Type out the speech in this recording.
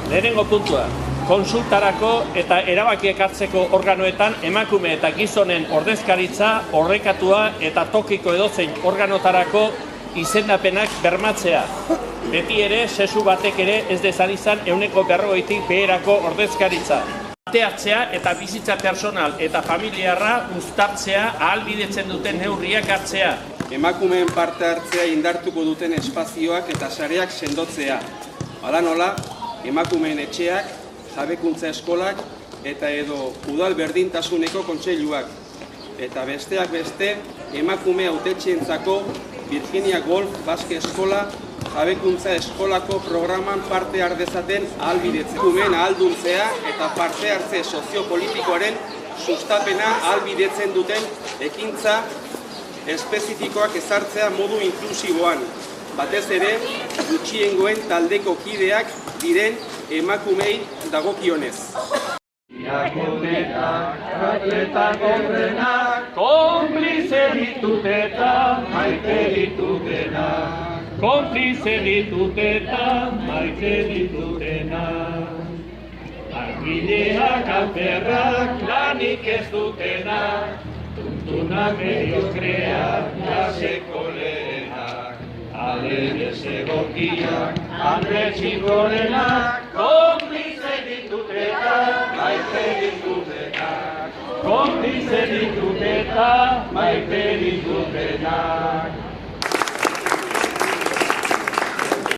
Lehenengo puntua, konsultarako eta erabakiak hartzeko organoetan emakume eta gizonen ordezkaritza, orrekatua eta tokiko edozein organotarako izendapenak bermatzea. Beti ere, sesu batek ere ez dezan izan 150tik beherako ordezkaritza. Parte hartzea eta bizitza personal eta familiarra uztartzea ahalbidetzen duten neurriak hartzea. Emakumeen parte hartzea indartuko duten espazioak eta sareak sendotzea. Hala nola, emakumeen etxeak, jabekuntza eskolak eta edo udal berdintasuneko kontseiluak. Eta besteak beste, emakume hautetxeentzako Virginia Golf Baske Eskola jabekuntza eskolako programan parte har dezaten ahalbidetzea. Emakumeen ahalduntzea eta parte hartze soziopolitikoaren sustapena ahalbidetzen duten ekintza espezifikoak ezartzea modu inklusiboan. Batez ere, gutxiengoen taldeko kideak diren emakumei dagokionez. Iakotenak, atletak horrenak, konplize ditut eta maite ditutenak. Konplize ditut eta maite ditutenak. Argileak, alperrak, lanik ez dutenak, tuntunak mediokreak, klaseko lehenak. Aleres egokiak, Andre Txigorenak, konplize ditut eta maite ditutenak. Konplize ditut eta maite ditutenak.